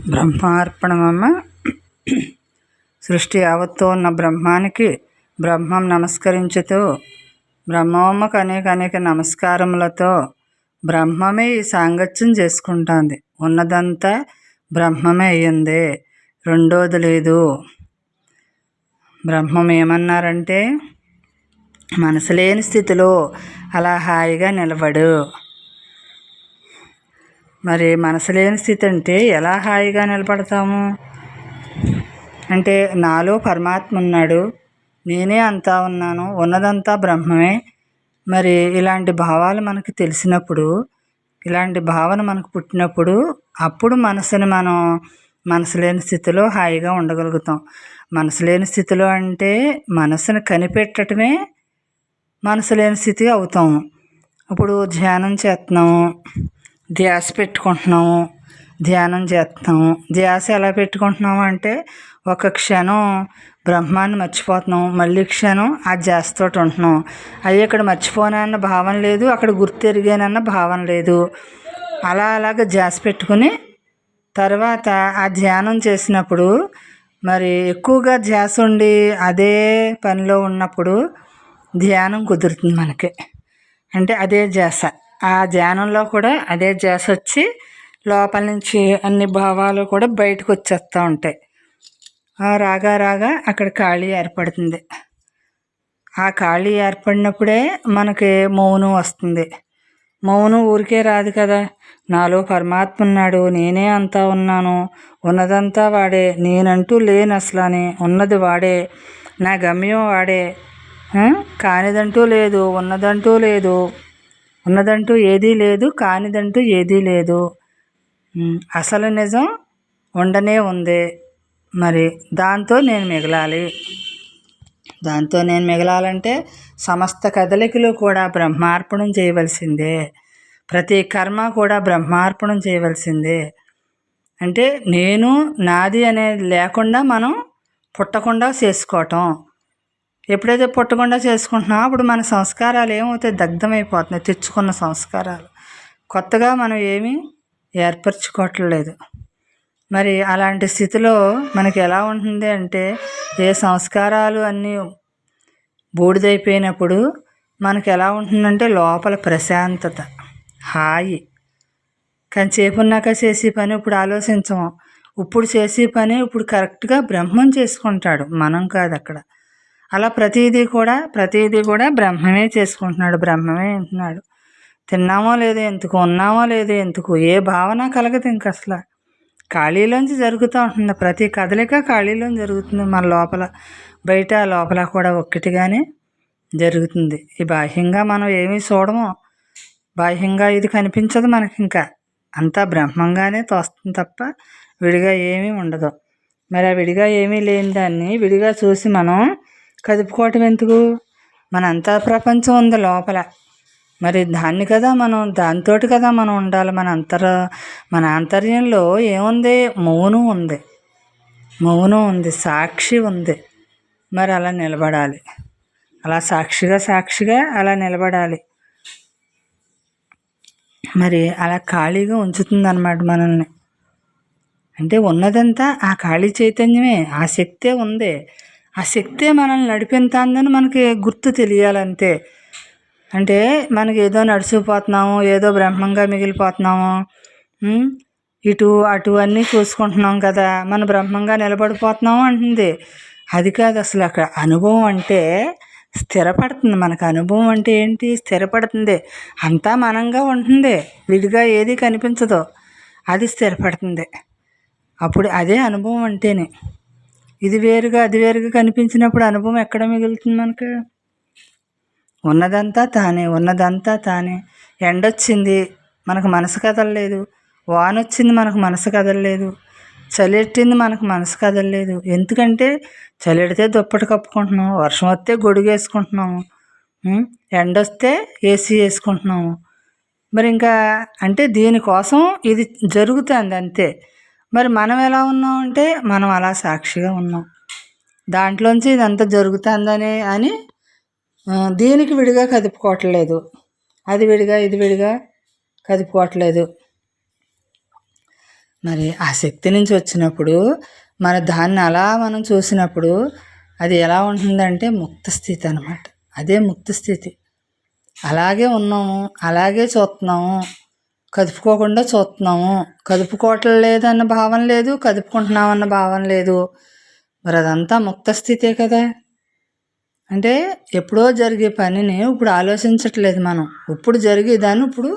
బ్రహ్మార్పణమమ్మ. సృష్టి యావత్తు ఉన్న బ్రహ్మానికి బ్రహ్మం నమస్కరించుతూ బ్రహ్మమ్మకు అనేక అనేక నమస్కారములతో బ్రహ్మమే ఈ సాంగత్యం చేసుకుంటుంది. ఉన్నదంతా బ్రహ్మమే అయ్యింది, రెండోది లేదు. బ్రహ్మం ఏమన్నారంటే, మనసు లేని స్థితిలో అలా హాయిగా నిలబడు. మరి మనసు లేని స్థితి అంటే ఎలా హాయిగా నిలబడతాము అంటే, నాలో పరమాత్మ ఉన్నాడు, నేనే అంతా ఉన్నాను, ఉన్నదంతా బ్రహ్మమే. మరి ఇలాంటి భావాలు మనకు తెలిసినప్పుడు, ఇలాంటి భావన మనకు పుట్టినప్పుడు, అప్పుడు మనసుని మనం మనసు లేని స్థితిలో హాయిగా ఉండగలుగుతాం. మనసు లేని స్థితిలో అంటే మనసుని కనిపెట్టడమే మనసు లేని స్థితి అవుతాము. ఇప్పుడు ధ్యానం చేస్తున్నాము, ధ్యాస పెట్టుకుంటున్నాము, ధ్యానం చేస్తున్నాము. ధ్యాస ఎలా పెట్టుకుంటున్నాము అంటే, ఒక క్షణం బ్రహ్మాన్ని మర్చిపోతున్నాం, మళ్ళీ క్షణం ఆ ధ్యాసతో ఉంటున్నాం. అయ్యి ఇక్కడ మర్చిపోనన్న భావన లేదు, అక్కడ గుర్తెరిగానన్న భావన లేదు. అలాగ ధ్యాస పెట్టుకుని తర్వాత ఆ ధ్యానం చేసినప్పుడు, మరి ఎక్కువగా ధ్యాస ఉండి అదే పనిలో ఉన్నప్పుడు ధ్యానం కుదురుతుంది మనకి. అంటే అదే ధ్యాస, ఆ ధ్యానంలో కూడా అదే ధ్యాస వచ్చి లోపల నుంచి అన్ని భావాలు కూడా బయటకు వచ్చేస్తూ ఉంటాయి. రాగా రాగా అక్కడ ఖాళీ ఏర్పడుతుంది. ఆ ఖాళీ ఏర్పడినప్పుడే మనకి మౌనం వస్తుంది. మౌనం ఊరికే రాదు కదా. నాలో పరమాత్మ ఉన్నాడు, నేనే అంతా ఉన్నాను, ఉన్నదంతా వాడే, నేనంటూ లేను అసలు అని, ఉన్నది వాడే, నా గమ్యం వాడే, కానిదంటూ లేదు, ఉన్నదంటూ లేదు, ఉన్నదంటూ ఏదీ లేదు, కానిదంటూ ఏదీ లేదు, అసలు నిజం ఉండనే ఉంది. మరి దాంతో నేను మిగలాలి. దాంతో నేను మిగలాలంటే సమస్త కదలికలు కూడా బ్రహ్మార్పణం చేయవలసిందే. ప్రతి కర్మ కూడా బ్రహ్మార్పణం చేయవలసిందే. అంటే నేను నాది అనేది లేకుండా మనం పుట్టకుండా చేసుకోవటం. ఎప్పుడైతే పుట్టకుండా చేసుకుంటున్నామో అప్పుడు మన సంస్కారాలు ఏమవుతాయి, దగ్ధమైపోతున్నాయి. తెచ్చుకున్న సంస్కారాలు కొత్తగా మనం ఏమీ ఏర్పరచుకోవట్లేదు. మరి అలాంటి స్థితిలో మనకి ఎలా ఉంటుంది అంటే, ఏ సంస్కారాలు అన్నీ బూడిదైపోయినప్పుడు మనకి ఎలా ఉంటుందంటే, లోపల ప్రశాంతత, హాయి. కానీ చేపున్నాక చేసే పని ఇప్పుడు ఆలోచించము. ఇప్పుడు చేసే పని ఇప్పుడు కరెక్ట్గా బ్రహ్మం చేసుకుంటాడు, మనం కాదు అక్కడ. అలా ప్రతిదీ కూడా బ్రహ్మమే చేసుకుంటున్నాడు, బ్రహ్మమే వింటున్నాడు. తిన్నామో లేదో ఎందుకు, ఉన్నామో లేదో ఎందుకు, ఏ భావన కలగదు ఇంక అసలు. ఖాళీలోంచి జరుగుతూ ఉంటుంది, ప్రతి కదలిక ఖాళీలోంచి జరుగుతుంది. మన లోపల బయట లోపల కూడా ఒక్కటిగానే జరుగుతుంది. ఈ బాహ్యంగా మనం ఏమీ చూడము, బాహ్యంగా ఇది కనిపించదు మనకి. ఇంకా అంతా బ్రహ్మంగానే తోస్తుంది తప్ప విడిగా ఏమీ ఉండదు. మరి ఆ విడిగా ఏమీ లేని దాన్ని విడిగా చూసి మనం కదుపుకోవటం ఎందుకు? మన అంతా ప్రపంచం ఉంది లోపల. మరి దాన్ని కదా మనం, దాంతో కదా మనం ఉండాలి. మన ఆంతర్యంలో ఏముంది? మౌనం ఉంది, మౌనం ఉంది, సాక్షి ఉంది. మరి అలా నిలబడాలి, అలా సాక్షిగా అలా నిలబడాలి. మరి అలా ఖాళీగా ఉంచుతుంది అన్నమాట మనల్ని. అంటే ఉన్నదంతా ఆ ఖాళీ చైతన్యమే, ఆ శక్తే ఉంది. ఆ శక్తే మనల్ని నడిపించిందని మనకి గుర్తు తెలియాలంతే. అంటే మనకి ఏదో నడిచిపోతున్నాము, ఏదో బ్రహ్మంగా మిగిలిపోతున్నాము, ఇటు అటు అన్నీ చూసుకుంటున్నాం కదా, మన బ్రహ్మంగా నిలబడిపోతున్నాము అంటుంది. అది కాదు అసలు. అక్కడ అనుభవం అంటే స్థిరపడుతుంది. మనకు అనుభవం అంటే ఏంటి? స్థిరపడుతుంది. అంతా మనంగా ఉంటుంది, విడిగా ఏది కనిపించదు, అది స్థిరపడుతుంది. అప్పుడు అదే అనుభవం అంటేనే. ఇది వేరుగా అది వేరుగా కనిపించినప్పుడు అనుభవం ఎక్కడ మిగులుతుంది మనకు? ఉన్నదంతా తానే. ఎండొచ్చింది, మనకు మనసు కదలలేదు. వానొచ్చింది, మనకు మనసు కదలలేదు. చలెట్టింది, మనకు మనసు కదలలేదు. ఎందుకంటే చలిడితే దుప్పటి కప్పుకుంటున్నాము, వర్షం వస్తే గొడుగు వేసుకుంటున్నాము, ఎండొస్తే ఏసీ వేసుకుంటున్నాము. మరి ఇంకా అంటే దీనికోసం ఇది జరుగుతుంది అంతే. మరి మనం ఎలా ఉన్నామంటే, మనం అలా సాక్షిగా ఉన్నాం. దాంట్లోంచి ఇదంతా జరుగుతుందని అని దీనికి విడిగా కదుపుకోవట్లేదు, అది విడిగా ఇది విడిగా కదుపుకోవట్లేదు. మరి ఆ శక్తి నుంచి వచ్చినప్పుడు దాన్ని అలా మనం చూసినప్పుడు అది ఎలా ఉంటుందంటే ముక్త స్థితి అన్నమాట. అదే ముక్త స్థితి. అలాగే ఉన్నాము, అలాగే చూస్తున్నాము, కదుపుకోకుండా చూస్తున్నాము. కదుపుకోవటం లేదన్న భావం లేదు, కదుపుకుంటున్నామన్న భావం లేదు. మరి అదంతా ముక్త స్థితే కదా. అంటే ఎప్పుడో జరిగే పనిని ఇప్పుడు ఆలోచించట్లేదు మనం. ఇప్పుడు జరిగేదాన్ని ఇప్పుడు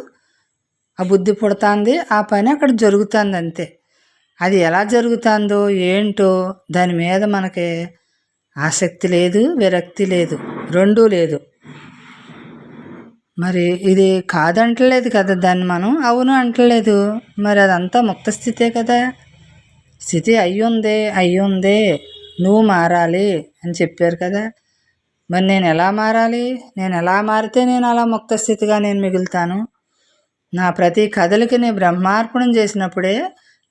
ఆ బుద్ధి పుడుతుంది, ఆ పని అక్కడ జరుగుతుంది అంతే. అది ఎలా జరుగుతుందో ఏంటో దాని మీద మనకి ఆసక్తి లేదు, విరక్తి లేదు, రెండూ లేదు. మరి ఇది కాదంటలేదు కదా, దాన్ని మనం అవును అంటలేదు. మరి అదంతా ముక్త స్థితే కదా. స్థితి అయ్యుందే నువ్వు మారాలి అని చెప్పారు కదా. మరి నేను ఎలా మారాలి? నేను ఎలా మారితే నేను అలా ముక్త స్థితిగా నేను మిగులుతాను? నా ప్రతి కథలకి నేను బ్రహ్మార్పణం చేసినప్పుడే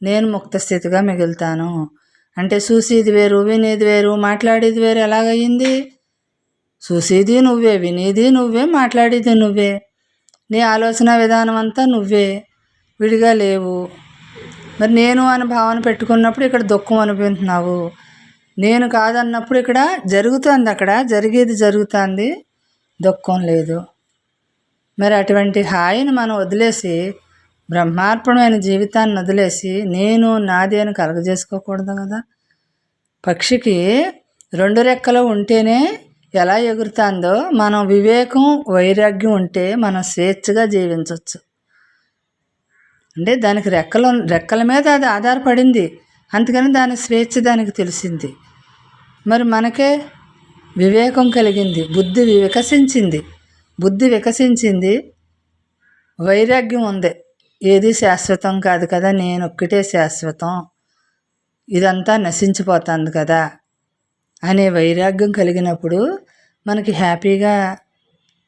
నేను ముక్త స్థితిగా మిగులుతాను. అంటే చూసేది వేరు, వినేది వేరు, మాట్లాడేది వేరు ఎలాగయ్యింది? చూసేది నువ్వే, వినేది నువ్వే, మాట్లాడేది నువ్వే. నీ ఆలోచన విధానం అంతా నువ్వే, విడిగా లేవు. మరి నేను అని భావన పెట్టుకున్నప్పుడు ఇక్కడ దుఃఖం అనుభవిస్తున్నావు. నేను కాదన్నప్పుడు ఇక్కడ జరుగుతుంది, అక్కడ జరిగేది జరుగుతుంది, దుఃఖం లేదు. మరి అటువంటి హాయిని మనం వదిలేసి బ్రహ్మార్పణమైన జీవితాన్ని వదిలేసి నేను నాది అని కలగజేసుకోకూడదు కదా. పక్షికి రెండు రెక్కలు ఉంటేనే ఎలా ఎగురుతుందో మనం వివేకం వైరాగ్యం ఉంటే మనం స్వేచ్ఛగా జీవించవచ్చు. అంటే దానికి రెక్కల మీద అది ఆధారపడింది, అందుకని దాని స్వేచ్ఛ దానికి తెలిసింది. మరి మనకే వివేకం కలిగింది, బుద్ధి వికసించింది, వైరాగ్యం ఉంది. ఏది శాశ్వతం కాదు కదా, నేను ఒక్కటే శాశ్వతం, ఇదంతా నశించిపోతుంది కదా అనే వైరాగ్యం కలిగినప్పుడు మనకి హ్యాపీగా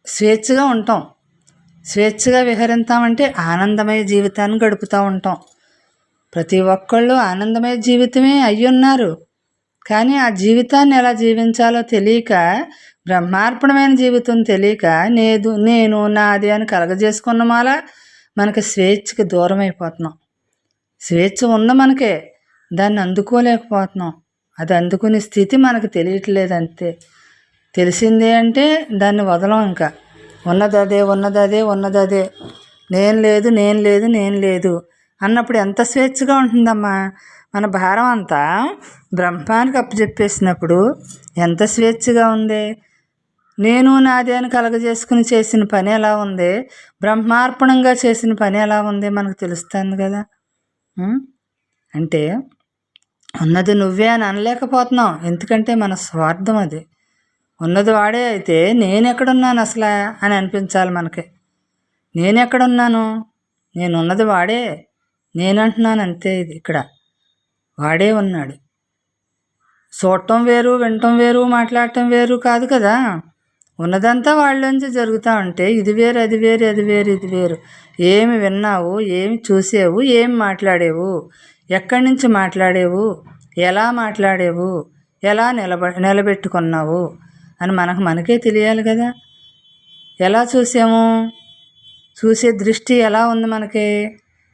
స్వేచ్ఛగా ఉంటాం. స్వేచ్ఛగా విహరిస్తామంటే ఆనందమయ జీవితాన్ని గడుపుతూ ఉంటాం. ప్రతి ఒక్కళ్ళు ఆనందమయ జీవితమే అయ్యున్నారు, కానీ ఆ జీవితాన్ని ఎలా జీవించాలో తెలియక, బ్రహ్మార్పణమైన జీవితం తెలియక నేను నాది అని కలగజేసుకున్న మాల మనకి స్వేచ్ఛకి దూరం అయిపోతున్నాం. స్వేచ్ఛ ఉంది మనకే, దాన్ని అందుకోలేకపోతున్నాం. అది అందుకునే స్థితి మనకు తెలియట్లేదు అంతే. తెలిసిందే అంటే దాన్ని వదలం. ఇంకా ఉన్నదదే నేను లేదు అన్నప్పుడు ఎంత స్వేచ్ఛగా ఉంటుందమ్మా. మన భారం అంతా బ్రహ్మానికి అప్పచెప్పేసినప్పుడు ఎంత స్వేచ్ఛగా ఉంది. నేను నాది అని కలగజేసుకుని చేసిన పని ఎలా ఉంది, బ్రహ్మార్పణంగా చేసిన పని ఎలా ఉంది మనకు తెలుస్తుంది కదా. అంటే ఉన్నది నువ్వే అని అనలేకపోతున్నాం, ఎందుకంటే మన స్వార్థం అది. ఉన్నది వాడే అయితే నేను ఎక్కడున్నాను అసలు అని అనిపించాలి మనకి. నేను ఎక్కడున్నాను, నేను ఉన్నది వాడే, నేనంటున్నాను అంతే. ఇది ఇక్కడ వాడే ఉన్నాడు. చూడటం వేరు, వినటం వేరు, మాట్లాడటం వేరు కాదు కదా. ఉన్నదంతా వాళ్ళలోంచి జరుగుతూ ఉంటే ఇది వేరు, అది వేరు, అది వేరు, ఇది వేరు. ఏమి విన్నావు, ఏమి చూసావు, ఏమి మాట్లాడేవు, ఎక్కడి నుంచి మాట్లాడేవు, ఎలా మాట్లాడేవు, ఎలా నిలబెట్టుకున్నావు అని మనకే తెలియాలి కదా. ఎలా చూసాము, చూసే దృష్టి ఎలా ఉంది మనకి?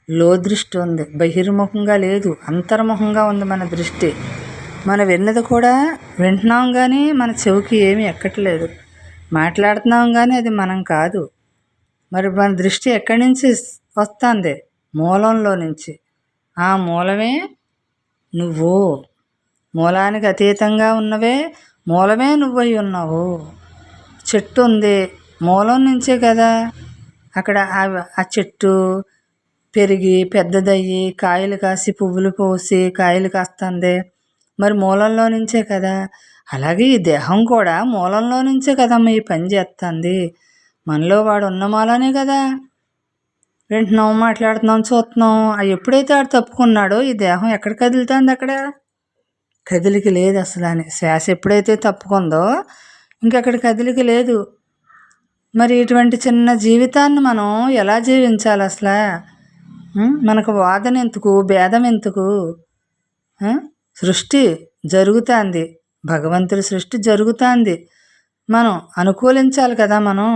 లో దృష్టి ఉంది, బహిర్ముఖంగా లేదు, అంతర్ముఖంగా ఉంది మన దృష్టి. మనం విన్నది కూడా వింటున్నాం కానీ మన చెవికి ఏమీ ఎక్కట్లేదు. మాట్లాడుతున్నాం కానీ అది మనం కాదు. మరి మన దృష్టి ఎక్కడి నుంచి వస్తుంది? మూలంలో నుంచి. ఆ మూలమే నువ్వు. మూలానికి అతీతంగా ఉన్నవే మూలమే నువ్వై ఉన్నావు. చెట్టు ఉంది, మూలం నుంచే కదా అక్కడ ఆ చెట్టు పెరిగి పెద్దదయ్యి కాయలు కాసి పువ్వులు పోసి కాయలు కాస్తుంది. మరి మూలంలో నుంచే కదా. అలాగే ఈ దేహం కూడా మూలంలో నుంచే కదమ్మా ఈ పని చేస్తుంది. మనలో వాడు ఉన్న మూలనే కదా వింటున్నాం, మాట్లాడుతున్నాం, చూస్తున్నాం. ఎప్పుడైతే వాడు తప్పుకున్నాడో ఈ దేహం ఎక్కడ కదులుతుంది, అక్కడ కదిలిక లేదు అసలు అని. శ్వాస ఎప్పుడైతే తప్పుకుందో ఇంకక్కడ కదిలిక లేదు. మరి ఇటువంటి చిన్న జీవితాన్ని మనం ఎలా జీవించాలి అసలు? మనకు వాదన ఎందుకు, భేదం ఎందుకు? సృష్టి జరుగుతుంది, భగవంతుడి సృష్టి జరుగుతుంది, మనం అనుకూలించాలి కదా. మనం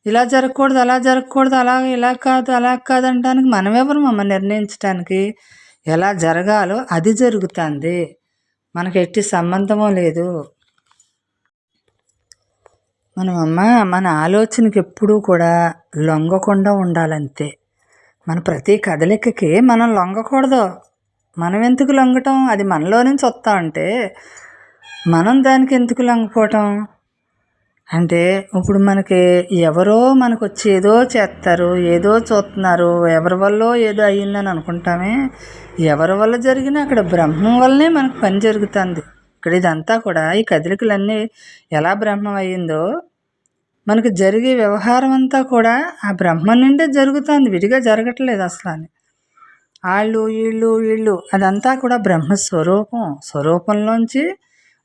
ఇలా జరగకూడదు, అలా జరగకూడదు, ఇలా కాదు, అలా కాదు అనడానికి మనం ఎవరు మమ్మల్ని నిర్ణయించడానికి? ఎలా జరగాలో అది జరుగుతుంది. మనకు ఎట్టి సంబంధము లేదు. మన ఆలోచనకి ఎప్పుడూ కూడా లొంగకుండా ఉండాలంతే. మన ప్రతి కదలికకి మనం లొంగకూడదు. మనం ఎందుకు లొంగటం? అది మనలో నుంచి వస్తా అంటే మనం దానికి ఎందుకు లొంగిపోవటం? అంటే ఇప్పుడు మనకి ఎవరో మనకు వచ్చి ఏదో చేస్తారు, ఏదో చూస్తున్నారు, ఎవరి వల్ల ఏదో అయ్యిందని అనుకుంటామే. ఎవరి వల్ల జరిగినా అక్కడ బ్రహ్మం వల్లనే మనకు పని జరుగుతుంది. ఇక్కడ ఇదంతా కూడా ఈ కదలికలన్నీ ఎలా బ్రహ్మం అయ్యిందో మనకు జరిగే వ్యవహారం అంతా కూడా ఆ బ్రహ్మం నుండే జరుగుతుంది, విడిగా జరగట్లేదు అసలు. అని వాళ్ళు వీళ్ళు అదంతా కూడా స్వరూపంలోంచి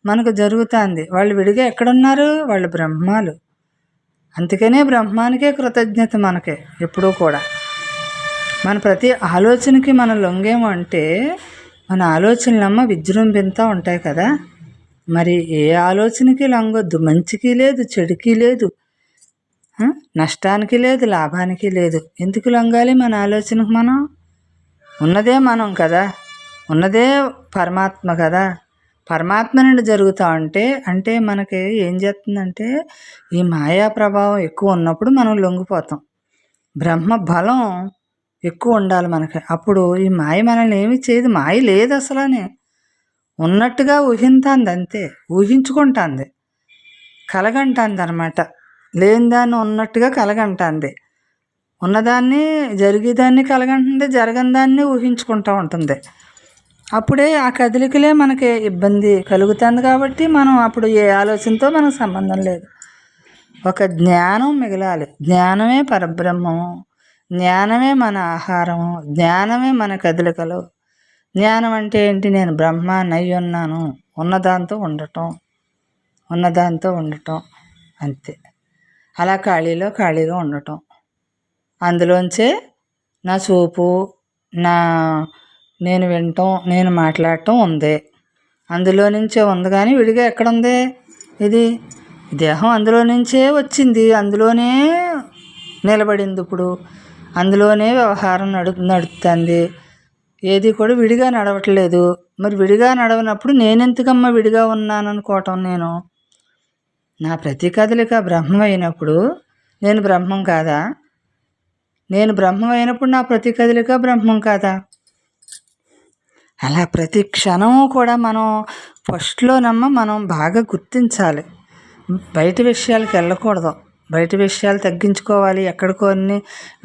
మనకు జరుగుతుంది. వాళ్ళు విడిగా ఎక్కడున్నారు? వాళ్ళు బ్రహ్మాలు. అందుకనే బ్రహ్మానికే కృతజ్ఞత మనకే ఎప్పుడూ కూడా. మన ప్రతి ఆలోచనకి మనం లొంగేమో అంటే మన ఆలోచనలమ్మ విజృంభిస్తూ ఉంటాయి కదా. మరి ఏ ఆలోచనకి లొంగొద్దు. మంచికి లేదు, చెడుకి లేదు, నష్టానికి లేదు, లాభానికి లేదు. ఎందుకు లొంగాలి మన ఆలోచనకు? మనం ఉన్నదే మనం కదా, ఉన్నదే పరమాత్మ కదా. పరమాత్మ నుండి జరుగుతూ అంటే మనకి ఏం చేస్తుందంటే ఈ మాయా ప్రభావం ఎక్కువ ఉన్నప్పుడు మనం లొంగిపోతాం. బ్రహ్మ బలం ఎక్కువ ఉండాలి మనకి. అప్పుడు ఈ మాయ మనల్ని ఏమి చేయదు. మాయ లేదు అసలని, ఉన్నట్టుగా ఊహింతుంది అంతే, ఊహించుకుంటుంది, కలగంటుంది అనమాట. లేని దాన్ని ఉన్నట్టుగా కలగంటుంది, ఉన్నదాన్ని జరిగేదాన్ని కలగంటుంది, జరగని దాన్ని ఊహించుకుంటూ ఉంటుంది. అప్పుడే ఆ కదలికలే మనకి ఇబ్బంది కలుగుతుంది. కాబట్టి మనం అప్పుడు ఏ ఆలోచనతో మనకు సంబంధం లేదు. ఒక జ్ఞానం మిగలాలి. జ్ఞానమే పరబ్రహ్మము, జ్ఞానమే మన ఆహారము, జ్ఞానమే మన కదలికలు. జ్ఞానం అంటే ఏంటి? నేను బ్రహ్మాన్ని అయి ఉన్నాను, ఉన్నదాంతో ఉండటం అంతే. అలా ఖాళీగా ఉండటం. అందులోంచే నా చూపు, నేను వినటం, నేను మాట్లాడటం ఉంది. అందులో నుంచే ఉంది. కానీ విడిగా ఎక్కడుంది? ఇది దేహం అందులో నుంచే వచ్చింది, అందులోనే నిలబడింది. ఇప్పుడు అందులోనే వ్యవహారం నడుస్తుంది. ఏది కూడా విడిగా నడవట్లేదు. మరి విడిగా నడవనప్పుడు నేనెందుకమ్మా విడిగా ఉన్నాను అనుకోవటం? నా ప్రతి కదలిక బ్రహ్మం అయినప్పుడు నేను బ్రహ్మం కాదా? నేను బ్రహ్మం అయినప్పుడు నా ప్రతి కదలిక బ్రహ్మం కాదా? అలా ప్రతి క్షణము కూడా మనం మనం బాగా గుర్తించాలి. బయట విషయాలకు వెళ్ళకూడదు. బయట విషయాలు తగ్గించుకోవాలి. ఎక్కడికో అన్ని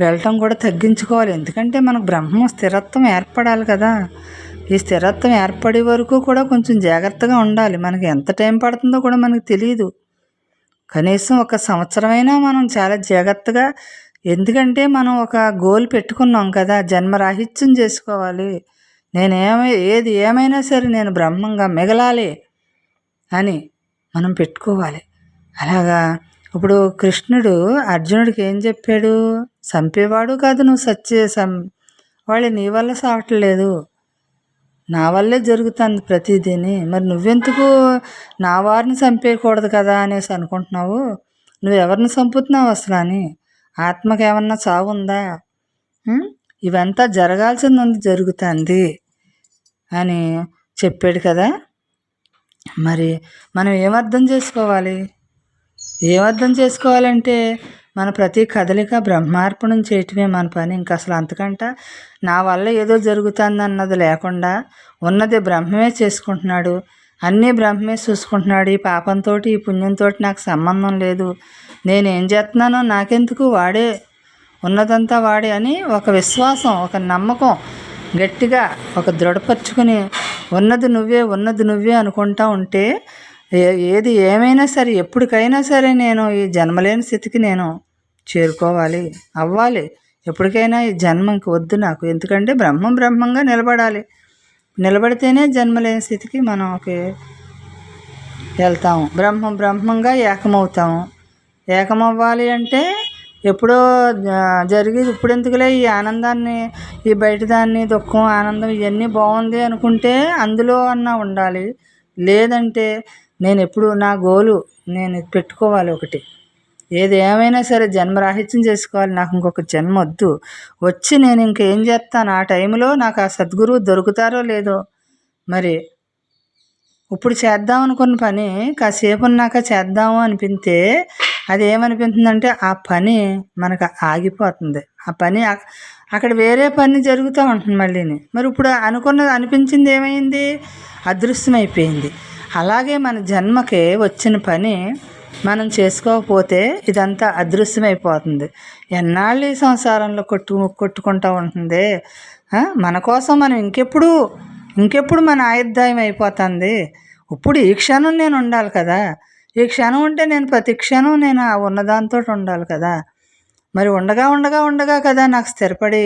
వెళ్ళటం కూడా తగ్గించుకోవాలి. ఎందుకంటే మనకు బ్రహ్మం స్థిరత్వం ఏర్పడాలి కదా. ఈ స్థిరత్వం ఏర్పడే వరకు కూడా కొంచెం జాగ్రత్తగా ఉండాలి. మనకి ఎంత టైం పడుతుందో కూడా మనకు తెలియదు. కనీసం 1 సంవత్సరమైనా మనం చాలా జాగ్రత్తగా, ఎందుకంటే మనం ఒక గోల్ పెట్టుకున్నాం కదా, జన్మరాహిత్యం చేసుకోవాలి. ఏది ఏమైనా సరే నేను బ్రహ్మంగా మిగలాలి అని మనం పెట్టుకోవాలి. అలాగా ఇప్పుడు కృష్ణుడు అర్జునుడికి ఏం చెప్పాడు? చంపేవాడు కాదు నువ్వు, వాళ్ళు నీ వల్ల సావట్లేదు, నా వల్లే జరుగుతుంది ప్రతిదీని. మరి నువ్వెందుకు నా వారిని చంపేయకూడదు కదా అనేసి అనుకుంటున్నావు? నువ్వెవరిని చంపుతున్నావు అసలు? అని ఆత్మకి ఏమన్నా చావు ఉందా? ఇవంతా జరగాల్సింది ఉంది, జరుగుతుంది అని చెప్పాడు కదా. మరి మనం ఏమర్థం చేసుకోవాలంటే మన ప్రతి కదలిక బ్రహ్మార్పణం చేయటమే మన పని. ఇంకా అసలు అంతకంట నా వల్ల ఏదో జరుగుతుంది అన్నది లేకుండా ఉన్నది బ్రహ్మమే చేసుకుంటున్నాడు, అన్నీ బ్రహ్మమే చూసుకుంటున్నాడు. ఈ పాపంతో ఈ పుణ్యంతో నాకు సంబంధం లేదు, నేనేం చేస్తున్నానో నాకెందుకు, వాడే ఉన్నదంతా వాడే అని ఒక విశ్వాసం, ఒక నమ్మకం గట్టిగా ఒక దృఢపరుచుకుని ఉన్నది నువ్వే అనుకుంటా ఉంటే ఏది ఏమైనా సరే, ఎప్పటికైనా సరే నేను ఈ జన్మలేని స్థితికి నేను చేరుకోవాలి, అవ్వాలి. ఎప్పటికైనా ఈ జన్మ ఇంక వద్దు నాకు. ఎందుకంటే బ్రహ్మంగా నిలబడితేనే జన్మలేని స్థితికి మనకి వెళ్తాము. బ్రహ్మంగా ఏకమవుతాము. ఏకమవ్వాలి అంటే ఎప్పుడో జరిగేది ఇప్పుడు ఎందుకులే, ఈ ఆనందాన్ని, ఈ బయట దాన్ని, దుఃఖం, ఆనందం ఇవన్నీ బాగుంది అనుకుంటే అందులో అన్నా ఉండాలి. లేదంటే నేను ఎప్పుడు నా గోలు నేను పెట్టుకోవాలి ఒకటి, ఏది ఏమైనా సరే జన్మరాహిత్యం చేసుకోవాలి, నాకు ఇంకొక జన్మ వద్దు, వచ్చి నేను ఇంకేం చేస్తాను, ఆ టైంలో నాకు ఆ సద్గురువు దొరుకుతారో లేదో. మరి ఇప్పుడు చేద్దాం అనుకున్న పని కాసేపు ఉన్నాక చేద్దాము అనిపిస్తే అది ఏమనిపిస్తుందంటే ఆ పని మనకు ఆగిపోతుంది. ఆ పని అక్కడ వేరే పని జరుగుతూ ఉంటుంది మళ్ళీని. మరి ఇప్పుడు అనుకున్నది అనిపించింది ఏమైంది, అదృశ్యమైపోయింది. అలాగే మన జన్మకి వచ్చిన పని మనం చేసుకోకపోతే ఇదంతా అదృశ్యమైపోతుంది. ఎన్నాళ్ళు ఈ సంసారంలో కొట్టుకుంటూ ఉంటుంది. మన కోసం మనం ఇంకెప్పుడు మన ఆయుర్దాయం అయిపోతుంది. ఇప్పుడు ఈ క్షణం నేను ఉండాలి కదా, ఈ క్షణం ఉంటే నేను ప్రతి క్షణం నేను ఆ ఉన్నదాంతో ఉండాలి కదా. మరి ఉండగా కదా నాకు స్థిరపడి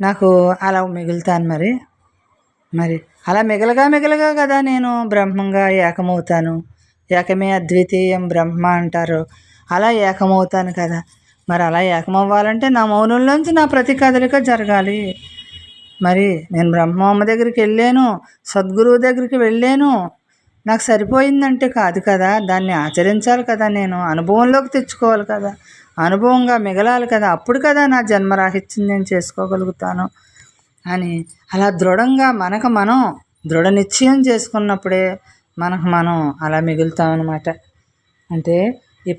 నాకు అలా మిగులుతాను. మరి అలా మిగలగా కదా నేను బ్రహ్మంగా ఏకమవుతాను. ఏకమే అద్వితీయం బ్రహ్మ అంటారు, అలా ఏకమవుతాను కదా. మరి అలా ఏకమవ్వాలంటే నా మౌనంలోంచి నా ప్రతి కదలిక జరగాలి. మరి నేను బ్రహ్మమ్మ దగ్గరికి వెళ్ళాను, సద్గురువు దగ్గరికి వెళ్ళాను, నాకు సరిపోయిందంటే కాదు కదా, దాన్ని ఆచరించాలి కదా, నేను అనుభవంలోకి తెచ్చుకోవాలి కదా, అనుభవంగా మిగలాలి కదా, అప్పుడు కదా నా జన్మరాహిత్యం నేను చేసుకోగలుగుతాను అని అలా దృఢంగా మనం దృఢ నిశ్చయం చేసుకున్నప్పుడే మనం అలా మిగులుతామన్నమాట. అంటే ఈ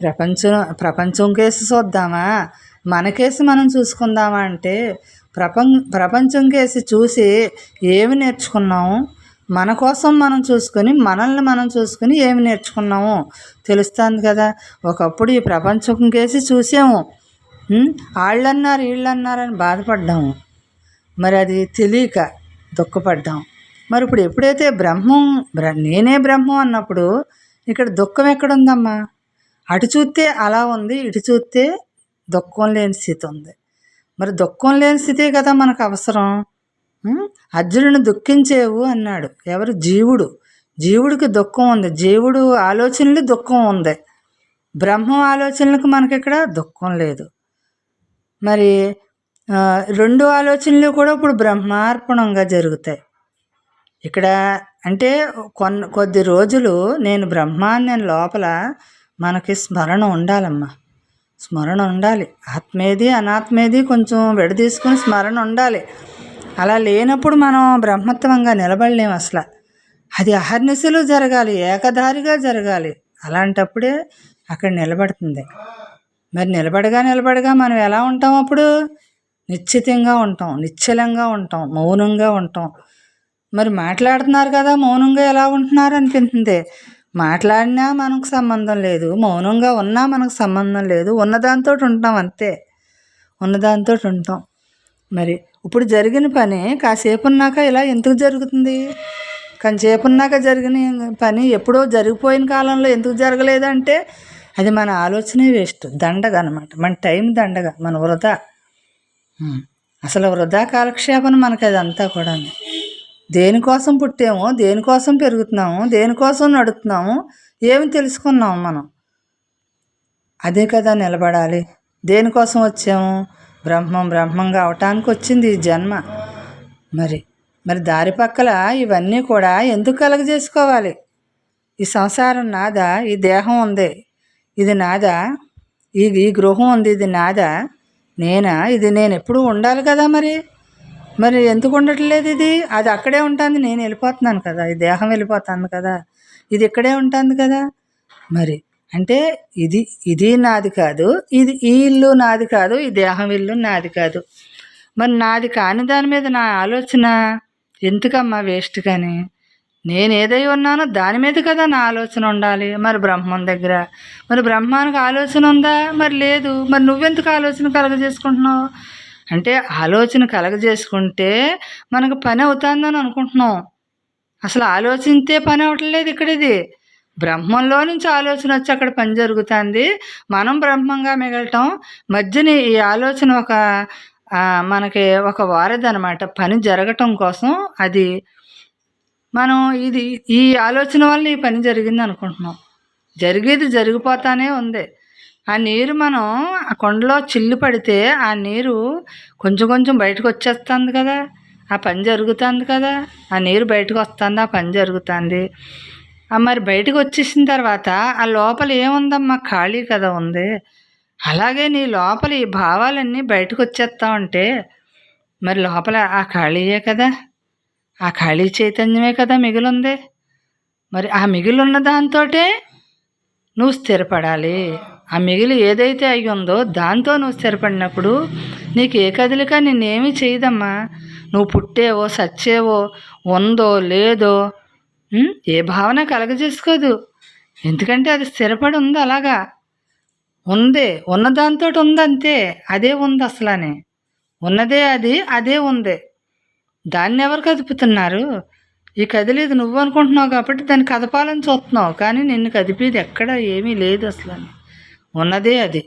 ప్రపంచం కేసు చూద్దామా, మన కేసు మనం చూసుకుందామా అంటే ప్రపంచం కేసు చూసి ఏమి నేర్చుకున్నాము, మన కోసం మనల్ని మనం చూసుకొని ఏమి నేర్చుకున్నాము తెలుస్తుంది కదా. ఒకప్పుడు ఈ ప్రపంచం కేసి చూసాము, వాళ్ళన్నారు వీళ్ళన్నారని బాధపడ్డాము, మరి అది తెలియక దుఃఖపడ్డాం. మరి ఇప్పుడు ఎప్పుడైతే నేనే బ్రహ్మం అన్నప్పుడు ఇక్కడ దుఃఖం ఎక్కడుందమ్మా? అటు చూస్తే అలా ఉంది, ఇటు చూస్తే దుఃఖం లేని స్థితి ఉంది. మరి దుఃఖం లేని స్థితే కదా మనకు అవసరం. అర్జునుడిని దుఃఖించేవు అన్నాడు ఎవరు? జీవుడికి దుఃఖం ఉంది, జీవుడు ఆలోచనలు దుఃఖం ఉంది. బ్రహ్మం ఆలోచనలకు మనకి ఇక్కడ దుఃఖం లేదు. మరి రెండు ఆలోచనలు కూడా ఇప్పుడు బ్రహ్మార్పణంగా జరుగుతాయి ఇక్కడ. అంటే కొద్ది రోజులు నేను బ్రహ్మాన్ని లోపల మనకి స్మరణ ఉండాలమ్మా, స్మరణ ఉండాలి. ఆత్మేది అనాత్మేది కొంచెం విడదీసుకుని స్మరణ ఉండాలి. అలా లేనప్పుడు మనం బ్రహ్మత్వంగా నిలబడలేము అసలు. అది అహర్నిశలు జరగాలి, ఏకధారిగా జరగాలి. అలాంటప్పుడే అక్కడ నిలబడుతుంది. మరి నిలబడగా మనం ఎలా ఉంటాం అప్పుడు? నిశ్చితంగా ఉంటాం, నిశ్చలంగా ఉంటాం, మౌనంగా ఉంటాం. మరి మాట్లాడుతున్నారు కదా, మౌనంగా ఎలా ఉంటున్నారు అనిపిస్తుంది. మాట్లాడినా మనకు సంబంధం లేదు, మౌనంగా ఉన్నా మనకు సంబంధం లేదు, ఉన్నదాంతో ఉంటాం అంతే, ఉన్నదాంతో ఉంటాం. మరి ఇప్పుడు జరిగిన పని కాసేపు ఉన్నాక ఇలా ఎందుకు జరుగుతుంది? కొంచెంసేపు ఉన్నాక జరిగిన పని ఎప్పుడో జరిగిపోయిన కాలంలో ఎందుకు జరగలేదంటే అది మన ఆలోచనే వేస్ట్, దండగ అనమాట. మన టైం దండగ, మన వృధా. అసలు వృధా కాలక్షేపం మనకి అదంతా కూడా. దేనికోసం పుట్టామో, దేనికోసం పెరుగుతున్నాము, దేనికోసం నడుస్తున్నాము, ఏమి తెలుసుకున్నాము మనం? అదే కదా నిలబడాలి. దేనికోసం వచ్చాము? బ్రహ్మంగా అవటానికి వచ్చింది ఈ జన్మ. మరి దారి పక్కల ఇవన్నీ కూడా ఎందుకు కలగజేసుకోవాలి? ఈ సంసారం నాదా, ఈ దేహం ఉంది ఇది నాదా, ఈ గృహం ఉంది ఇది నాదా, నేనా? ఇది నేను ఎప్పుడూ ఉండాలి కదా. మరి ఎందుకు ఉండట్లేదు? అది అక్కడే ఉంటుంది, నేను వెళ్ళిపోతున్నాను కదా, ఈ దేహం వెళ్ళిపోతుంది కదా, ఇది ఇక్కడే ఉంటుంది కదా. మరి అంటే ఇది నాది కాదు, ఈ ఇల్లు నాది కాదు, ఈ దేహం ఇల్లు నాది కాదు. మరి నాది కాని దాని మీద నా ఆలోచన ఎందుకమ్మా వేస్ట్? కానీ నేను ఏదై ఉన్నానో దాని మీద కదా నా ఆలోచన ఉండాలి. మరి బ్రహ్మం దగ్గర మరి బ్రహ్మానికి ఆలోచన ఉందా? మరి లేదు. మరి నువ్వెందుకు ఆలోచన కలగజేసుకుంటున్నావు? అంటే ఆలోచన కలగజేసుకుంటే మనకు పని అవుతుందని అనుకుంటున్నాం. అసలు ఆలోచిస్తే పని అవ్వట్లేదు ఇక్కడ. ఇది బ్రహ్మంలో నుంచి ఆలోచన వచ్చి అక్కడ పని జరుగుతుంది. మనం బ్రహ్మంగా మిగలటం మధ్యని ఈ ఆలోచన మనకి ఒక వారధి అనమాట. పని జరగటం కోసం అది మనం ఈ ఆలోచన వల్ల ఈ పని జరిగింది అనుకుంటున్నాం. జరిగేది జరిగిపోతానే ఉంది. ఆ నీరు మనం ఆ కొండలో చిల్లు పడితే ఆ నీరు కొంచెం బయటకు వచ్చేస్తుంది కదా, ఆ పని జరుగుతుంది కదా. ఆ నీరు బయటకు వస్తుంది, ఆ పని జరుగుతుంది. మరి బయటకు వచ్చేసిన తర్వాత ఆ లోపల ఏముందమ్మా? ఖాళీ కదా ఉంది. అలాగే నీ లోపల ఈ భావాలన్నీ బయటకు వచ్చేస్తా ఉంటే మరి లోపల ఆ ఖాళీయే కదా, ఆ ఖాళీ చైతన్యమే కదా మిగిలింది. మరి ఆ మిగిలిన్న దాంతోటే నువ్వు స్థిరపడాలి. ఆ మిగిలి ఏదైతే అయి ఉందో దాంతో నువ్వు స్థిరపడినప్పుడు నీకు ఏ కదలిక నిన్నేమీ చేయదమ్మా. నువ్వు పుట్టేవో సచ్చేవో ఉందో లేదో ఏ భావన కలగజేసుకోదు. ఎందుకంటే అది స్థిరపడి ఉంది, అలాగా ఉంది, ఉన్నదాంతో ఉంది అంతే. అదే ఉంది అసలని, ఉన్నదే అది, అదే ఉంది. దాన్ని ఎవరు కదుపుతున్నారు? ఈ కదిలేదు నువ్వు అనుకుంటున్నావు కాబట్టి దాన్ని కదపాలని చూస్తున్నావు, కానీ నిన్ను కదిపేది ఎక్కడ ఏమీ లేదు అసలు. ఉన్నదే అది.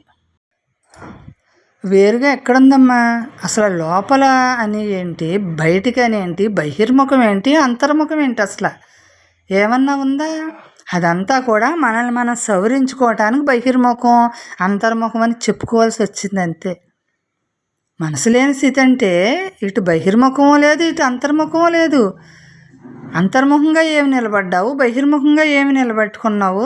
వేరుగా ఎక్కడుందమ్మా? అసలు లోపల అని ఏంటి, బయటికి అని ఏంటి, బహిర్ముఖం ఏంటి, అంతర్ముఖం ఏంటి, అసలు ఏమన్నా ఉందా? అదంతా కూడా మనల్ని మనం సవరించుకోవటానికి బహిర్ముఖం అంతర్ముఖం అని చెప్పుకోవాల్సి వచ్చింది అంతే. మనసు లేని స్థితి అంటే ఇటు బహిర్ముఖమో లేదు, ఇటు అంతర్ముఖమో లేదు. అంతర్ముఖంగా ఏమి నిలబడ్డావు, బహిర్ముఖంగా ఏమి నిలబెట్టుకున్నావు,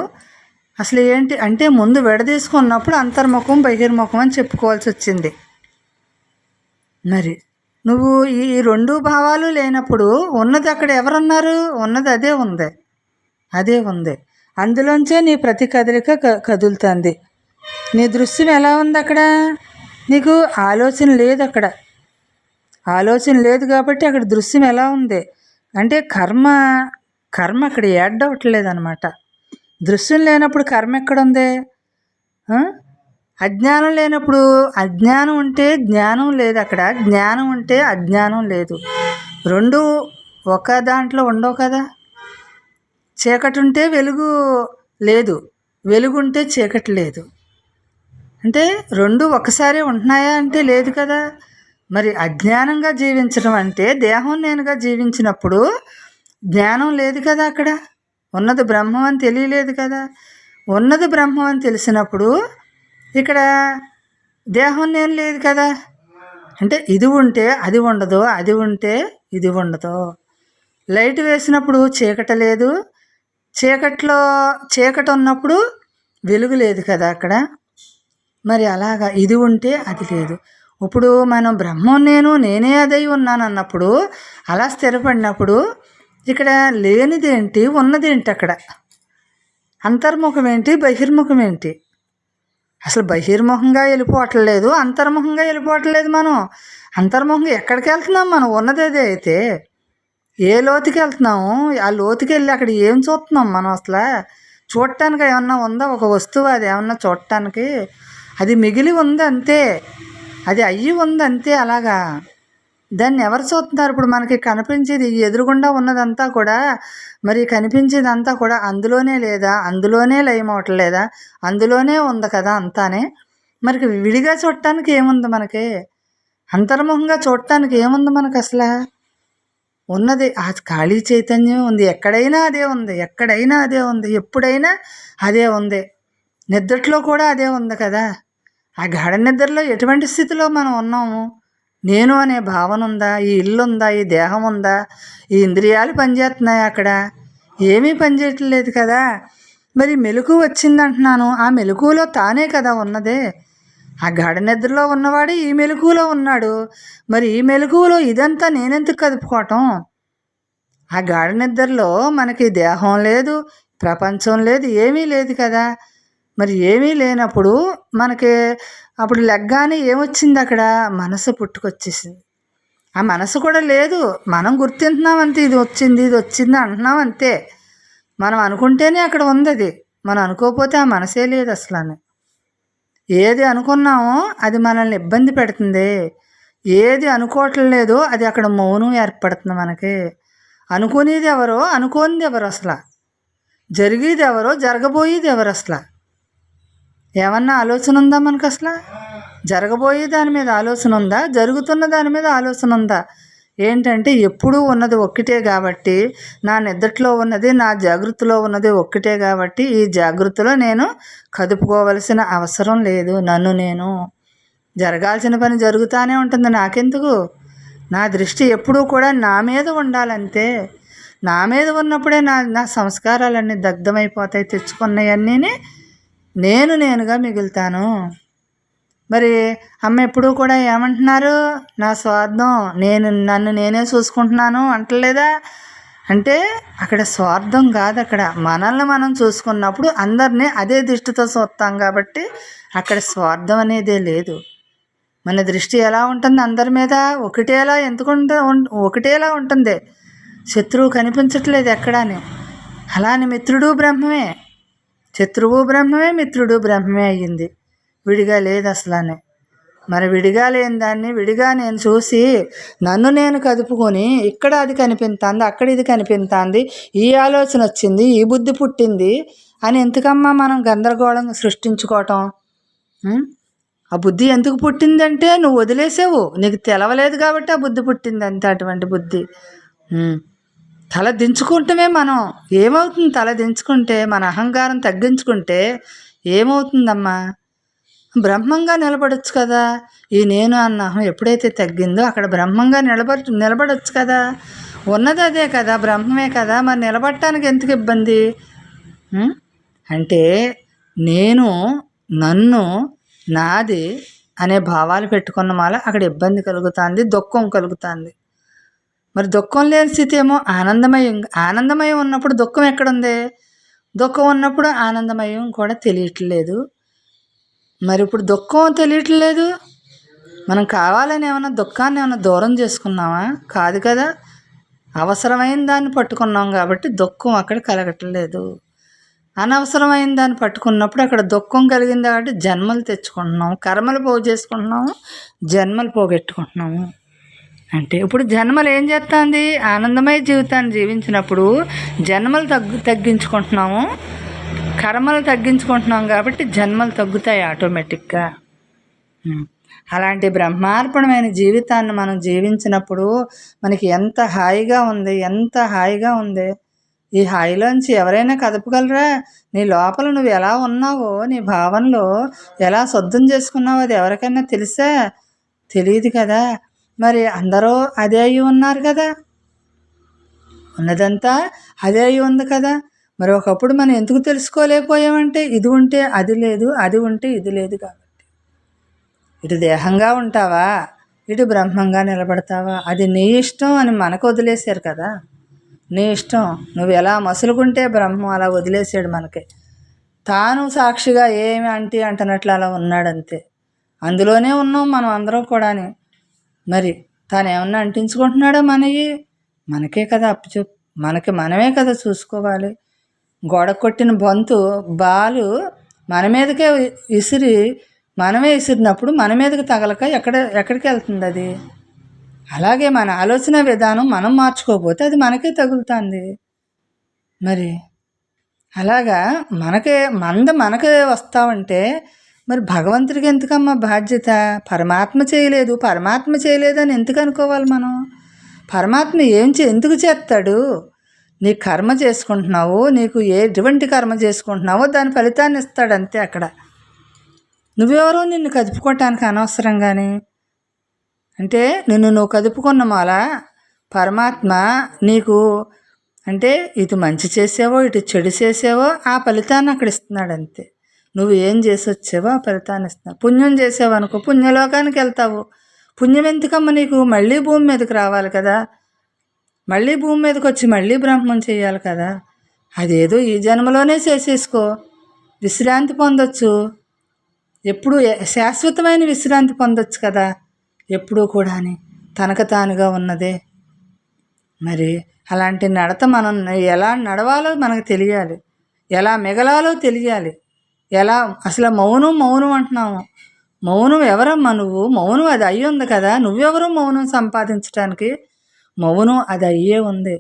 అసలు ఏంటి అంటే ముందు విడదీసుకున్నప్పుడు అంతర్ముఖం బహిర్ముఖం అని చెప్పుకోవాల్సి వచ్చింది. మరి నువ్వు ఈ రెండు భావాలు లేనప్పుడు ఉన్నది అక్కడ ఎవరున్నారు? ఉన్నది అదే ఉంది, అదే ఉంది. అందులోంచే నీ ప్రతి కదలిక కదులుతుంది. నీ దృశ్యం ఎలా ఉంది అక్కడ? నీకు ఆలోచన లేదు అక్కడ, ఆలోచన లేదు కాబట్టి అక్కడ దృశ్యం ఎలా ఉంది అంటే కర్మ అక్కడ యాడ్ అవ్వట్లేదు అనమాట. దృశ్యం లేనప్పుడు కర్మ ఎక్కడుంది? అజ్ఞానం లేనప్పుడు అజ్ఞానం ఉంటే జ్ఞానం లేదు అక్కడ, జ్ఞానం ఉంటే అజ్ఞానం లేదు. రెండు ఒక దాంట్లో ఉండవు కదా. చీకటి ఉంటే వెలుగు లేదు, వెలుగు ఉంటే చీకటి లేదు. అంటే రెండు ఒకసారి ఉంటున్నాయా అంటే లేదు కదా. మరి అజ్ఞానంగా జీవించడం అంటే దేహం నేనుగా జీవించినప్పుడు జ్ఞానం లేదు కదా. అక్కడ ఉన్నది బ్రహ్మం అని తెలియలేదు కదా. ఉన్నది బ్రహ్మం అని తెలిసినప్పుడు ఇక్కడ దేహం నేను లేదు కదా. అంటే ఇది ఉంటే అది ఉండదు, అది ఉంటే ఇది ఉండదు. లైట్ వేసినప్పుడు చీకటి లేదు, చీకటి ఉన్నప్పుడు వెలుగు లేదు కదా అక్కడ. మరి అలాగా ఇది ఉంటే అది లేదు. ఇప్పుడు మనం బ్రహ్మం నేనే అదై ఉన్నాను అన్నప్పుడు, అలా స్థిరపడినప్పుడు ఇక్కడ లేనిదేంటి ఉన్నదేంటి? అక్కడ అంతర్ముఖం ఏంటి బహిర్ముఖం ఏంటి? అసలు బహిర్ముఖంగా వెళ్ళిపోవట్లేదు, అంతర్ముఖంగా వెళ్ళిపోవట్లేదు. మనం అంతర్ముఖంగా ఎక్కడికి వెళ్తున్నాం? మనం ఉన్నది అదే అయితే ఏ లోతుకి వెళ్తున్నాము? ఆ లోతుకి వెళ్ళి అక్కడ ఏం చూస్తున్నాం మనం? అసలు చూడటానికి ఏమన్నా ఉందా? ఒక వస్తువు అది ఏమన్నా చూడటానికి? అది మిగిలి ఉంది అంతే, అది అయ్యి ఉంది అంతే. అలాగా దాన్ని ఎవరు చూస్తున్నారు? ఇప్పుడు మనకి కనిపించేది ఎదురుగుండా ఉన్నదంతా కూడా, మరి కనిపించేదంతా కూడా అందులోనే లేదా? అందులోనే లయం అవట్లేదా? అందులోనే ఉంది కదా అంతానే. మరి విడిగా చూడటానికి ఏముంది మనకి? అంతర్ముఖంగా చూడటానికి ఏముంది మనకు? అసలు ఉన్నది ఆ ఖాళీ చైతన్యం ఉంది. ఎక్కడైనా అదే ఉంది, ఎక్కడైనా అదే ఉంది, ఎప్పుడైనా అదే ఉంది. నిద్రలో కూడా అదే ఉంది కదా. ఆ గాఢ నిద్రలో ఎటువంటి స్థితిలో మనం ఉన్నాము? నేను అనే భావన ఉందా? ఈ ఇల్లు ఉందా? ఈ దేహం ఉందా? ఈ ఇంద్రియాలు పనిచేస్తున్నాయి అక్కడ? ఏమీ పనిచేయట్లేదు కదా. మరి మెలకు వచ్చిందంటున్నాను, ఆ మెలకువలో తానే కదా ఉన్నదే. ఆ గాఢ నిద్రలో ఉన్నవాడు ఈ మెలకువలో ఉన్నాడు. మరి ఈ మెలకువలో ఇదంతా నేనెందుకు కదుపుకోవటం? ఆ గాఢ నిద్రలో మనకి దేహం లేదు, ప్రపంచం లేదు, ఏమీ లేదు కదా. మరి ఏమీ లేనప్పుడు మనకి అప్పుడు లెగ్గానే ఏమొచ్చింది అక్కడ? మనసు పుట్టుకొచ్చేసింది. ఆ మనసు కూడా లేదు, మనం గుర్తింటున్నాం అంతే. ఇది వచ్చింది అంటున్నాం అంతే. మనం అనుకుంటేనే అక్కడ ఉంది అది, మనం అనుకోకపోతే ఆ మనసే లేదు అసలు. అని ఏది అనుకున్నామో అది మనల్ని ఇబ్బంది పెడుతుంది, ఏది అనుకోవట్లేదో అది అక్కడ మౌనం ఏర్పడుతుంది మనకి. అనుకునేది ఎవరో అనుకోనిది ఎవరు? అసలు జరిగేది ఎవరో జరగబోయేది ఎవరు? అసలు ఏమన్నా ఆలోచన ఉందా మనకు? అసలు జరగబోయే దాని మీద ఆలోచన ఉందా? జరుగుతున్న దాని మీద ఆలోచన ఉందా? ఏంటంటే ఎప్పుడూ ఉన్నది ఒక్కటే కాబట్టి, నా నిద్రలో ఉన్నది నా జాగృతిలో ఉన్నది ఒక్కటే కాబట్టి ఈ జాగృతిలో నేను కదుపుకోవలసిన అవసరం లేదు. నన్ను నేను జరగాల్సిన పని జరుగుతూనే ఉంటుంది, నాకెందుకు? నా దృష్టి ఎప్పుడూ కూడా నా మీద ఉండాలంతే. నా మీద ఉన్నప్పుడే నా సంస్కారాలన్నీ దగ్ధమైపోతాయి. తెచ్చుకున్నవన్నీ నేనుగా మిగులుతాను. మరి అమ్మ ఎప్పుడూ కూడా ఏమంటున్నారు? నా స్వార్థం, నన్ను నేనే చూసుకుంటున్నాను అంటలేదా? అంటే అక్కడ స్వార్థం కాదు, అక్కడ మనల్ని మనం చూసుకున్నప్పుడు అందరినీ అదే దృష్టితో చూస్తాం కాబట్టి అక్కడ స్వార్థం అనేదే లేదు. మన దృష్టి ఎలా ఉంటుంది? అందరి మీద ఒకటేలా ఉంటుంది. శత్రువు కనిపించట్లేదు ఎక్కడాని. అలానే మిత్రుడు బ్రహ్మమే, శత్రువు బ్రహ్మమే, మిత్రుడు బ్రహ్మమే అయ్యింది. విడిగా లేదు అసలానే. మరి విడిగా లేని దాన్ని విడిగా నేను చూసి నన్ను నేను కదుపుకొని ఇక్కడ అది కనిపిస్తుంది, అక్కడ ఇది కనిపిస్తుంది, ఈ ఆలోచన వచ్చింది, ఈ బుద్ధి పుట్టింది అని ఎందుకమ్మా మనం గందరగోళంగా సృష్టించుకోవటం? ఆ బుద్ధి ఎందుకు పుట్టిందంటే నువ్వు వదిలేసావు, నీకు తెలవలేదు కాబట్టి ఆ బుద్ధి పుట్టింది అంతే. అటువంటి బుద్ధి తల దించుకుంటమే మనం. ఏమవుతుంది తల దించుకుంటే? మన అహంకారం తగ్గించుకుంటే ఏమవుతుందమ్మా? బ్రహ్మంగా నిలబడొచ్చు కదా. ఈ నేను అన్న అహం ఎప్పుడైతే తగ్గిందో అక్కడ బ్రహ్మంగా నిలబడొచ్చు కదా. ఉన్నది అదే కదా, బ్రహ్మమే కదా. మరి నిలబడటానికి ఎందుకు ఇబ్బంది? అంటే నేను, నన్ను, నాది అనే భావాలు పెట్టుకున్న మాల అక్కడ ఇబ్బంది కలుగుతుంది, దుఃఖం కలుగుతుంది. మరి దుఃఖం లేని స్థితి ఏమో ఆనందమయం ఉన్నప్పుడు దుఃఖం ఎక్కడుంది? దుఃఖం ఉన్నప్పుడు ఆనందమయం కూడా తెలియట్లేదు. మరి ఇప్పుడు దుఃఖం తెలియట్లేదు. మనం కావాలని ఏమైనా దుఃఖాన్ని ఏమైనా దూరం చేసుకున్నామా? కాదు కదా. అవసరమైన దాన్ని పట్టుకున్నాం కాబట్టి దుఃఖం అక్కడ కలగట్లేదు. అనవసరమైన దాన్ని పట్టుకున్నప్పుడు అక్కడ దుఃఖం కలిగింది కాబట్టి జన్మలు తెచ్చుకుంటున్నాము, కర్మలు పోగు చేసుకుంటున్నాము, జన్మలు పోగొట్టుకుంటున్నాము. అంటే ఇప్పుడు జన్మలు ఏం చేస్తుంది? ఆనందమయ జీవితాన్ని జీవించినప్పుడు జన్మలు తగ్గించుకుంటున్నాము, కర్మలు తగ్గించుకుంటున్నాం కాబట్టి జన్మలు తగ్గుతాయి ఆటోమేటిక్గా. అలాంటి బ్రహ్మార్పణమైన జీవితాన్ని మనం జీవించినప్పుడు మనకి ఎంత హాయిగా ఉంది, ఎంత హాయిగా ఉంది. ఈ హాయిలోంచి ఎవరైనా కదపగలరా? నీ లోపల నువ్వు ఎలా ఉన్నావో, నీ భావనలో ఎలా శుద్ధం చేసుకున్నావో అది ఎవరికైనా తెలుసా? తెలియదు కదా. మరి అందరూ అదే అయి ఉన్నారు కదా, ఉన్నదంతా అదే అయి ఉంది కదా. మరి ఒకప్పుడు మనం ఎందుకు తెలుసుకోలేకపోయామంటే ఇది ఉంటే అది లేదు, అది ఉంటే ఇది లేదు కాబట్టి. ఇటు దేహంగా ఉంటావా, ఇటు బ్రహ్మంగా నిలబడతావా, అది నీ ఇష్టం అని మనకు వదిలేశారు కదా. నీ ఇష్టం, నువ్వు ఎలా మసులుకుంటే బ్రహ్మం అలా వదిలేసాడు మనకి. తాను సాక్షిగా ఏమి అంటున్నట్లు అలా ఉన్నాడంతే. అందులోనే ఉన్నాం మనం అందరం కూడాని. మరి తాను ఏమన్నా అంటించుకుంటున్నాడో మనకే కదా అప్పచెప్పు, మనమే కదా చూసుకోవాలి. గోడ కొట్టిన బాలు మన మీదకే మనమే విసిరినప్పుడు మన మీదకి తగలక ఎక్కడికి వెళ్తుంది అది? అలాగే మన ఆలోచన విధానం మనం మార్చుకోకపోతే అది మనకే తగులుతుంది. మరి అలాగా మనకే వస్తావంటే మరి భగవంతుడికి ఎందుకమ్మా బాధ్యత? పరమాత్మ చేయలేదు అని ఎందుకు అనుకోవాలి మనం? పరమాత్మ ఎందుకు చేస్తాడు? నీ కర్మ చేసుకుంటున్నావు, నీకు ఎటువంటి కర్మ చేసుకుంటున్నావో దాని ఫలితాన్ని ఇస్తాడు అంతే. అక్కడ నువ్వెవరో నిన్ను కదుపుకోవటానికి అనవసరంగానే. అంటే నువ్వు కదుపుకున్న మాల పరమాత్మ నీకు అంటే ఇటు మంచి చేసావో ఇటు చెడు చేసావో ఆ ఫలితాన్ని అక్కడ ఇస్తున్నాడు అంతే. నువ్వు ఏం చేసి వచ్చావో ఆ ఫలితాన్ని ఇస్తున్నావు. పుణ్యం చేసావు అనుకో, పుణ్యలోకానికి వెళ్తావు. పుణ్యం ఎందుకమ్మ నీకు? మళ్ళీ భూమి మీదకి రావాలి కదా, మళ్ళీ భూమి మీదకి వచ్చి మళ్ళీ బ్రహ్మం చేయాలి కదా. అదేదో ఈ జన్మలోనే చేసేసుకో, విశ్రాంతి పొందొచ్చు. ఎప్పుడు శాశ్వతమైన విశ్రాంతి పొందొచ్చు కదా, ఎప్పుడూ కూడా తనకు తానుగా ఉన్నదే. మరి అలాంటి నడత మనం ఎలా నడవాలో మనకు తెలియాలి, ఎలా మిగలాలో తెలియాలి. అసలు మౌనం అంటున్నాము. మౌనం ఎవరమ్మా నువ్వు? మౌనం అది అయ్యి ఉంది కదా. నువ్వెవరు మౌనం సంపాదించడానికి? మౌనం అది అయ్యే ఉంది.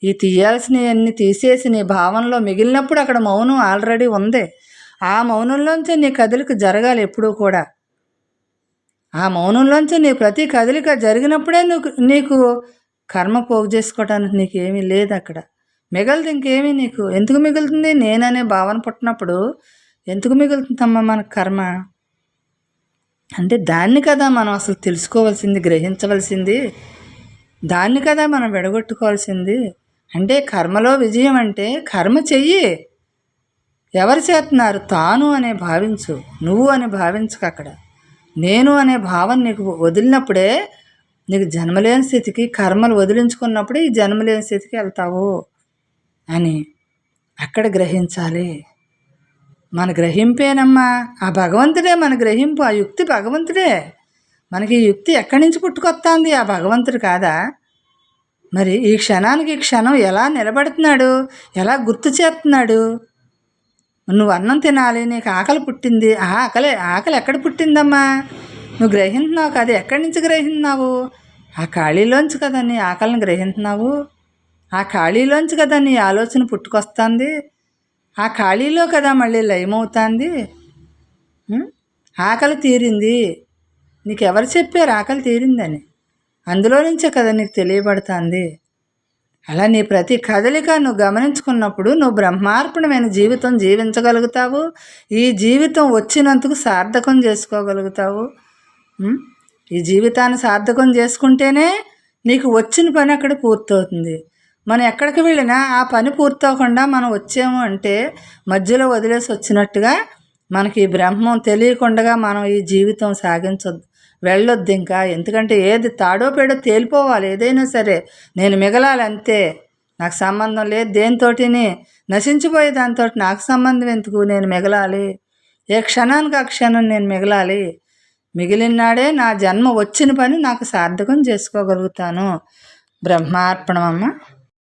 ఈ తీయాల్సినవన్నీ తీసేసి నీ భావనలో మిగిలినప్పుడు అక్కడ మౌనం ఆల్రెడీ ఉంది. ఆ మౌనంలోంచి నీ కదలిక జరగాలి ఎప్పుడూ కూడా. ఆ మౌనంలోంచి నీ ప్రతి కదలిక జరిగినప్పుడే నీకు కర్మ పోగు చేసుకోవడానికి నీకేమీ లేదు అక్కడ. మిగలదు ఇంకేమీ నీకు. ఎందుకు మిగులుతుంది? నేననే భావన పుట్టినప్పుడు ఎందుకు మిగులుతుందమ్మా మనకు కర్మ? అంటే దాన్ని కదా మనం అసలు తెలుసుకోవాల్సింది, గ్రహించవలసింది. దాన్ని కదా మనం విడగొట్టుకోవాల్సింది. అంటే కర్మలో విజయం అంటే కర్మ చెయ్యి. ఎవరు చేస్తున్నారు? తాను అనే భావించు, నువ్వు అని భావించక. అక్కడ నేను అనే భావం నీకు వదిలినప్పుడే నీకు జన్మలేని స్థితికి, కర్మలు వదిలించుకున్నప్పుడే ఈ జన్మలేని స్థితికి వెళ్తావు అని అక్కడ గ్రహించాలి. మన గ్రహింపేనమ్మా, ఆ భగవంతుడే మన గ్రహింపు, ఆ యుక్తి భగవంతుడే. మనకి ఈ యుక్తి ఎక్కడి నుంచి పుట్టుకొస్తుంది? ఆ భగవంతుడు కాదా? మరి ఈ క్షణానికి ఈ క్షణం ఎలా నిలబడుతున్నాడు, ఎలా గుర్తు చేస్తున్నాడు? నువ్వు అన్నం తినాలి, నీకు ఆకలి పుట్టింది. ఆ ఆకలి ఎక్కడ పుట్టిందమ్మా? నువ్వు గ్రహించున్నావు కదా, ఎక్కడి నుంచి గ్రహిస్తున్నావు? ఆ ఖాళీలోంచి కదా నీ ఆకలిని గ్రహిస్తున్నావు. ఆ ఖాళీలోంచి కదా నీ ఆలోచన పుట్టుకొస్తుంది. ఆ ఖాళీలో కదా మళ్ళీ లయమవుతుంది. ఆకలి తీరింది, నీకెవరు చెప్పారు ఆకలి తీరిందని? అందులో నుంచే కదా నీకు తెలియబడుతుంది. అలా నీ ప్రతి కదలిక నువ్వు గమనించుకున్నప్పుడు నువ్వు బ్రహ్మార్పణమైన జీవితం జీవించగలుగుతావు. ఈ జీవితం వచ్చినందుకు సార్థకం చేసుకోగలుగుతావు. ఈ జీవితాన్ని సార్థకం చేసుకుంటేనే నీకు వచ్చిన పని అక్కడ పూర్తవుతుంది. మనం ఎక్కడికి వెళ్ళినా ఆ పని పూర్తవకుండా మనం వచ్చాము అంటే మధ్యలో వదిలేసి వచ్చినట్టుగా మనకి బ్రహ్మం తెలియకుండా మనం ఈ జీవితం సాగించొద్దు, వెళ్ళొద్దు ఇంకా. ఎందుకంటే ఏది తాడో పేడో తేలిపోవాలి. ఏదైనా సరే నేను మిగలాలి అంతే, నాకు సంబంధం లేదు దేనితోటిని. నశించిపోయే దాంతో నాకు సంబంధం ఎందుకు? నేను మిగలాలి, ఏ క్షణానికి ఆ క్షణం నేను మిగలాలి. మిగిలిన నాడే నా జన్మ వచ్చిన పని నాకు సార్థకం చేసుకోగలుగుతాను. బ్రహ్మార్పణమమ్మ.